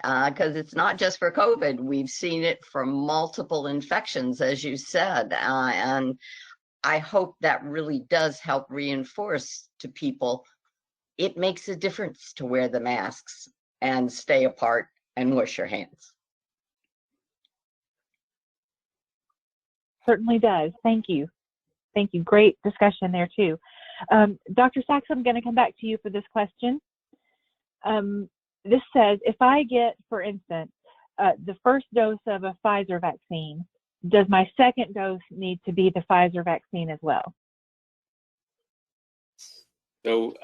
Because it's not just for COVID. We've seen it for multiple infections, as you said. And I hope that really does help reinforce to people it makes a difference to wear the masks and stay apart and wash your hands. Certainly does. Thank you. Thank you. Great discussion there too. Dr. Sachs, I'm going to come back to you for this question. This says, if I get, for instance, the first dose of a Pfizer vaccine, does my second dose need to be the Pfizer vaccine as well? So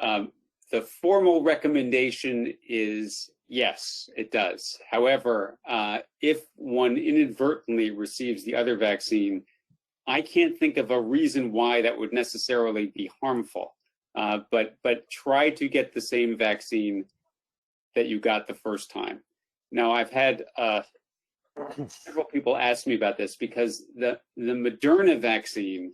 the formal recommendation is yes, it does. However, if one inadvertently receives the other vaccine, I can't think of a reason why that would necessarily be harmful. But try to get the same vaccine that you got the first time. Now, I've had several people ask me about this because the Moderna vaccine,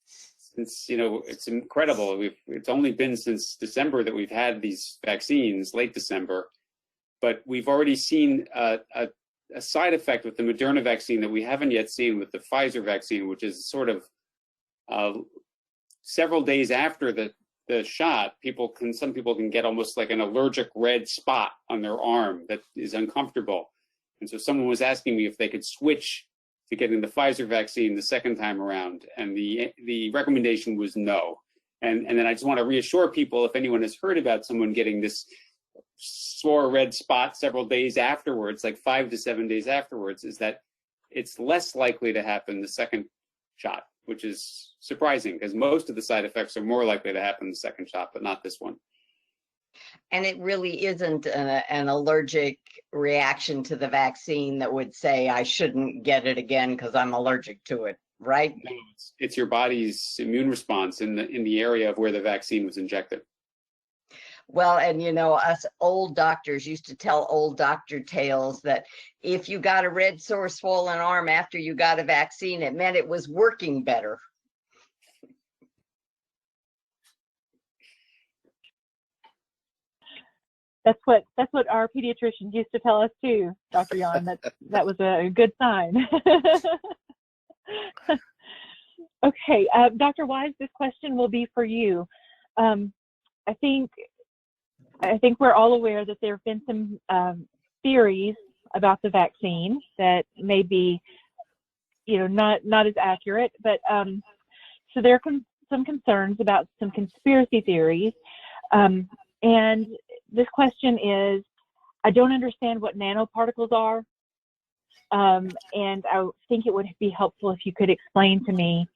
since, you know, it's incredible. It's only been since December that we've had these vaccines, late December, but we've already seen a side effect with the Moderna vaccine that we haven't yet seen with the Pfizer vaccine, which is sort of several days after the shot, some people can get almost like an allergic red spot on their arm that is uncomfortable. And so someone was asking me if they could switch to getting the Pfizer vaccine the second time around, and the recommendation was no. And then I just want to reassure people, if anyone has heard about someone getting this sore red spot several days afterwards, like 5 to 7 days afterwards, is that it's less likely to happen the second shot, which is surprising because most of the side effects are more likely to happen the second shot, but not this one. And it really isn't an allergic reaction to the vaccine that would say I shouldn't get it again because I'm allergic to it, right? No, it's your body's immune response in the area of where the vaccine was injected. Well, and you know, us old doctors used to tell old doctor tales that if you got a red, sore, swollen arm after you got a vaccine, it meant it was working better. That's what our pediatricians used to tell us too, Dr. Yawn. That was a good sign. Okay, Dr. Wise, this question will be for you. I think we're all aware that there have been some theories about the vaccine that may be, not as accurate. But so there are some concerns about some conspiracy theories. And this question is, I don't understand what nanoparticles are. And I think it would be helpful if you could explain to me,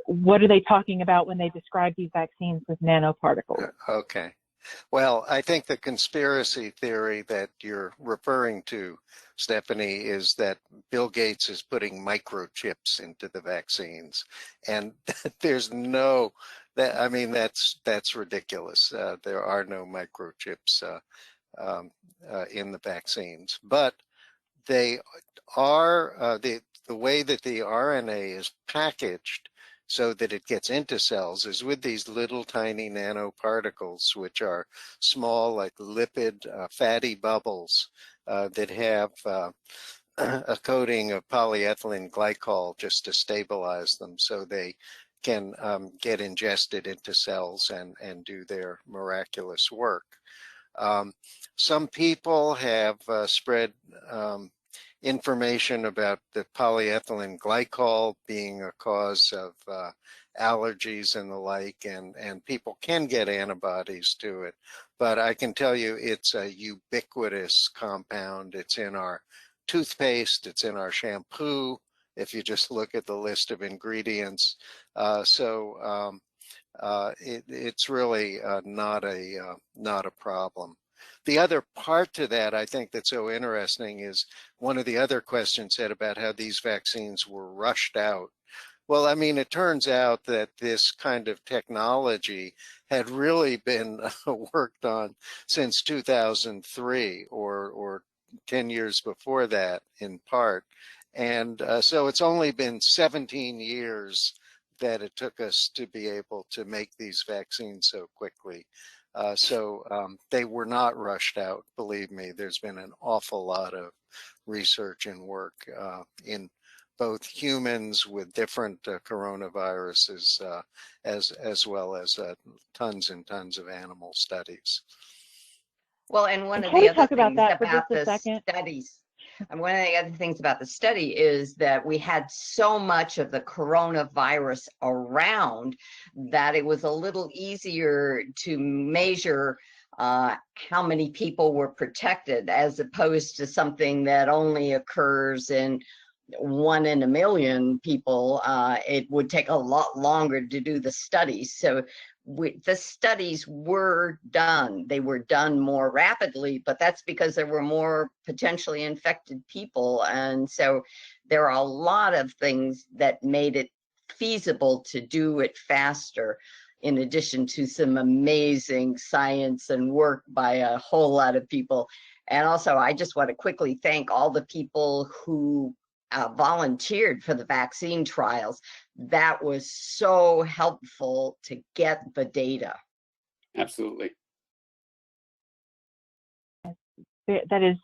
what are they talking about when they describe these vaccines with nanoparticles? Okay. Well, I think the conspiracy theory that you're referring to, Stephanie, is that Bill Gates is putting microchips into the vaccines, and there's no, that's ridiculous. There are no microchips in the vaccines, but they are the way that the RNA is packaged so that it gets into cells is with these little tiny nanoparticles, which are small, like lipid fatty bubbles that have a coating of polyethylene glycol just to stabilize them so they can get ingested into cells and do their miraculous work. Some people have spread information about the polyethylene glycol being a cause of allergies and the like, and people can get antibodies to it. But I can tell you it's a ubiquitous compound. It's in our toothpaste, it's in our shampoo, if you just look at the list of ingredients. It's really not a problem. The other part to that, I think, that's so interesting is one of the other questions said about how these vaccines were rushed out. Well, I mean, it turns out that this kind of technology had really been worked on since 2003 or 10 years before that, in part. And so it's only been 17 years that it took us to be able to make these vaccines so quickly. So they were not rushed out, believe me. There's been an awful lot of research and work in both humans with different coronaviruses as well as tons and tons of animal studies. Well, and one of Can the we other talk about things that for about just a the second? studies, and one of the other things about the study is that we had so much of the coronavirus around that it was a little easier to measure how many people were protected, as opposed to something that only occurs in 1 in a million people. It would take a lot longer to do the studies. So the studies were done. They were done more rapidly, but that's because there were more potentially infected people. And so there are a lot of things that made it feasible to do it faster, in addition to some amazing science and work by a whole lot of people. And also, I just want to quickly thank all the people who volunteered for the vaccine trials. That was so helpful to get the data. Absolutely. That is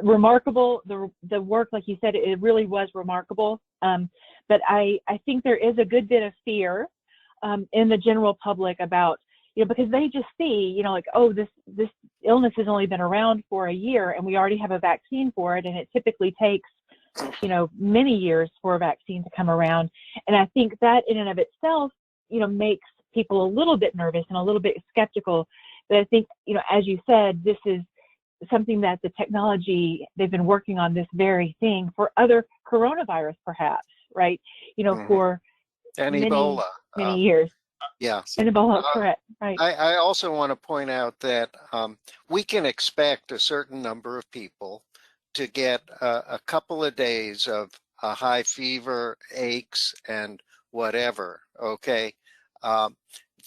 remarkable. The work, like you said, it really was remarkable. But I think there is a good bit of fear in the general public about, because they just see, like, oh, this illness has only been around for a year and we already have a vaccine for it, and it typically takes many years for a vaccine to come around. And I think that in and of itself, makes people a little bit nervous and a little bit skeptical. But I think, as you said, this is something that the technology, they've been working on this very thing for other coronavirus, perhaps, right? For and many, Ebola. many years. Yeah. And Ebola, correct, right. I also want to point out that we can expect a certain number of people to get a couple of days of a high fever, aches, and whatever, okay?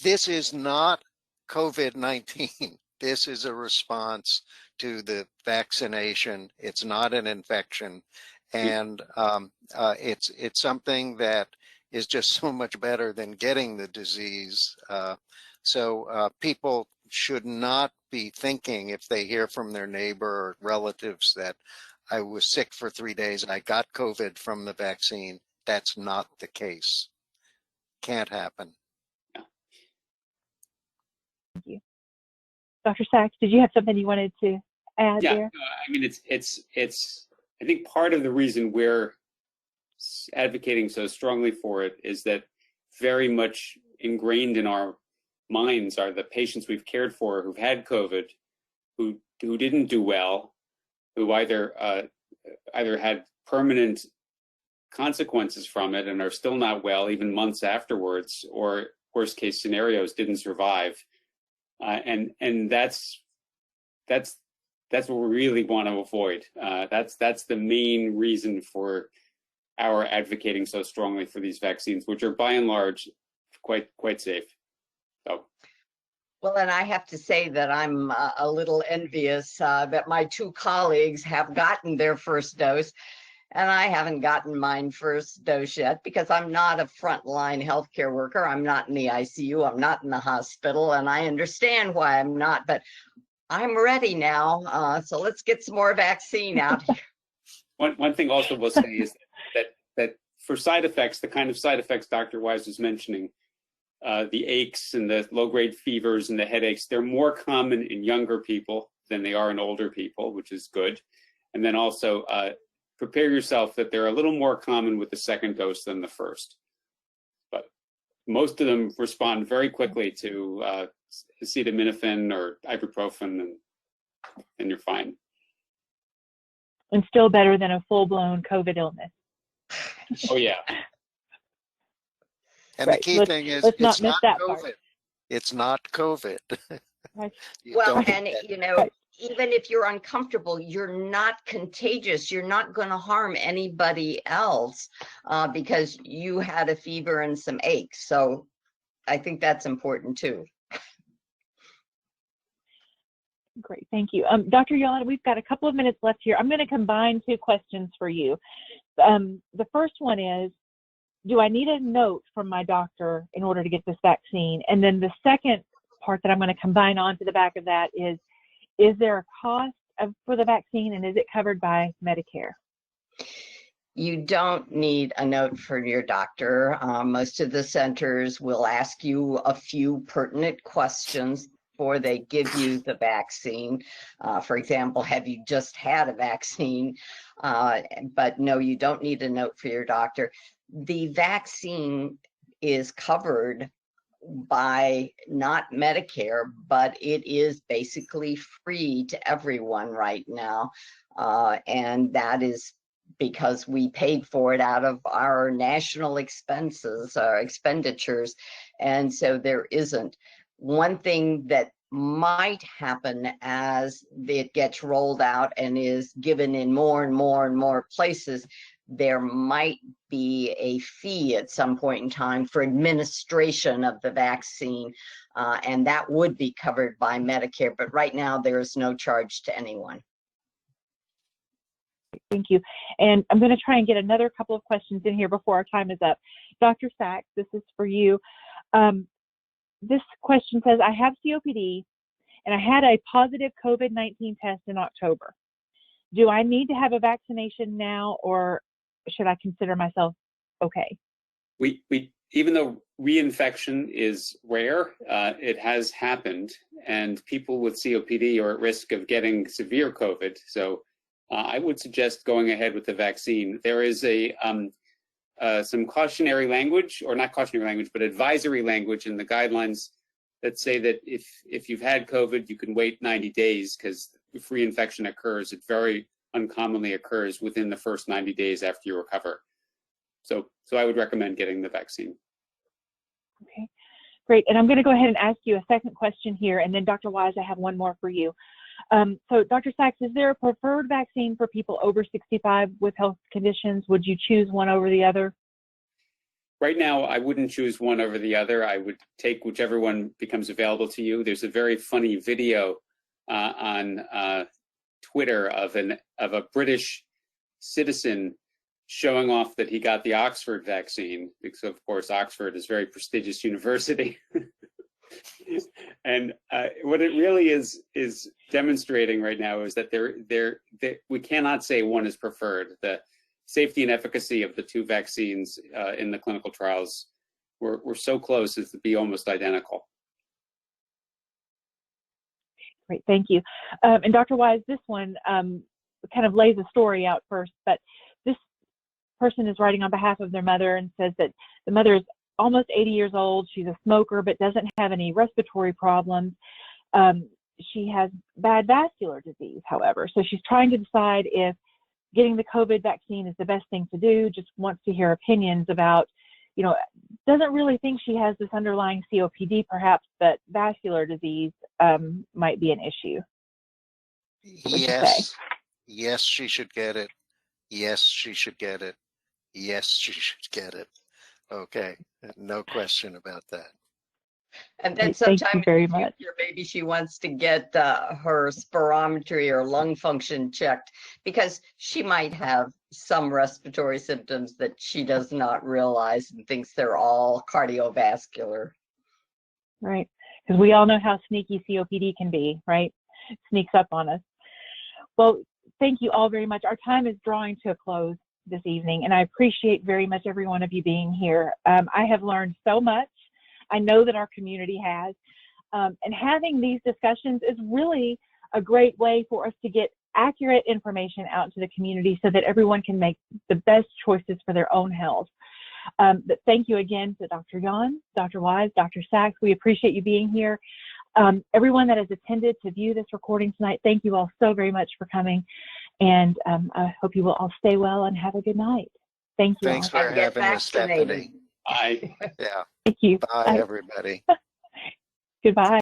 This is not COVID-19. This is a response to the vaccination. It's not an infection. And it's something that is just so much better than getting the disease. So people should not be thinking, if they hear from their neighbor or relatives that I was sick for 3 days and I got COVID from the vaccine. That's not the case. Can't happen. Thank you. Dr. Sachs, did you have something you wanted to add Yeah, there? I mean, I think part of the reason we're advocating so strongly for it is that very much ingrained in our minds are the patients we've cared for who've had COVID, who didn't do well, who either had permanent consequences from it and are still not well even months afterwards, or worst case scenarios didn't survive, and that's what we really want to avoid. That's the main reason for our advocating so strongly for these vaccines, which are by and large quite safe. So. Well, and I have to say that I'm a little envious that my two colleagues have gotten their first dose, and I haven't gotten mine first dose yet because I'm not a frontline healthcare worker. I'm not in the ICU. I'm not in the hospital, and I understand why I'm not, but I'm ready now. So let's get some more vaccine out here. One thing also we'll say is that for side effects, the kind of side effects Dr. Wise was mentioning, the aches and the low-grade fevers and the headaches, they're more common in younger people than they are in older people, which is good. And then also prepare yourself that they're a little more common with the second dose than the first. But most of them respond very quickly to acetaminophen or ibuprofen, and you're fine. And still better than a full-blown COVID illness. Oh, yeah. And Right. the key thing is, let's not it's miss not that COVID. part. It's not COVID. Right. Well, Don't and forget. you know, even if you're uncomfortable, you're not contagious. You're not going to harm anybody else because you had a fever and some aches. So I think that's important too. Great, thank you. Dr. Yawn, we've got a couple of minutes left here. I'm going to combine two questions for you. The first one is, do I need a note from my doctor in order to get this vaccine? And then the second part that I'm going to combine onto the back of that is there a cost for the vaccine, and is it covered by Medicare? You don't need a note from your doctor. Most of the centers will ask you a few pertinent questions before they give you the vaccine. For example, have you just had a vaccine? But no, you don't need a note for your doctor. The vaccine is covered by not Medicare, but it is basically free to everyone right now. And that is because we paid for it out of our national expenses, our expenditures. And so there isn't. One thing that might happen as it gets rolled out and is given in more and more and more places, there might be a fee at some point in time for administration of the vaccine, and that would be covered by Medicare. But right now, there is no charge to anyone. Thank you. And I'm going to try and get another couple of questions in here before our time is up. Dr. Sachs, this is for you. This question says, I have COPD and I had a positive COVID-19 test in October. Do I need to have a vaccination now, or should I consider myself okay? We even though reinfection is rare, it has happened, and people with COPD are at risk of getting severe COVID. So I would suggest going ahead with the vaccine. There is some cautionary language, or not cautionary language, but advisory language in the guidelines that say that if you've had COVID, you can wait 90 days because if reinfection occurs, it very uncommonly occurs within the first 90 days after you recover. So I would recommend getting the vaccine. Okay, great. And I'm going to go ahead and ask you a second question here, and then Dr. Wise, I have one more for you. So Dr. Sachs, is there a preferred vaccine for people over 65 with health conditions? Would you choose one over the other? Right now, I wouldn't choose one over the other. I would take whichever one becomes available to you. There's a very funny video on Twitter of a British citizen showing off that he got the Oxford vaccine, because of course Oxford is a very prestigious university. And what it really is demonstrating right now is that we cannot say one is preferred. The safety and efficacy of the two vaccines in the clinical trials were so close as to be almost identical. Great, thank you. And Dr. Wise, this one kind of lays a story out first, but this person is writing on behalf of their mother and says that the mother is almost 80 years old. She's a smoker, but doesn't have any respiratory problems. She has bad vascular disease, however. So she's trying to decide if getting the COVID vaccine is the best thing to do, just wants to hear opinions about, you know, doesn't really think she has this underlying COPD perhaps, but vascular disease might be an issue. What would you say? Yes, she should get it. Yes, she should get it. Yes, she should get it. Okay, no question about that. And then Thank sometime you very in the much. future, maybe she wants to get her spirometry or lung function checked, because she might have some respiratory symptoms that she does not realize and thinks they're all cardiovascular. Right, because we all know how sneaky COPD can be, right? It sneaks up on us. Well, thank you all very much. Our time is drawing to a close this evening, and I appreciate very much every one of you being here. I have learned so much. I know that our community has, and having these discussions is really a great way for us to get accurate information out to the community so that everyone can make the best choices for their own health. But thank you again to Dr. Yawn, Dr. Wise, Dr. Sachs. We appreciate you being here. Everyone that has attended to view this recording tonight, thank you all so very much for coming. And I hope you will all stay well and have a good night. Thank you. Thanks all. for having us, Stephanie. Bye. Yeah. Thank you. Bye, everybody. Goodbye.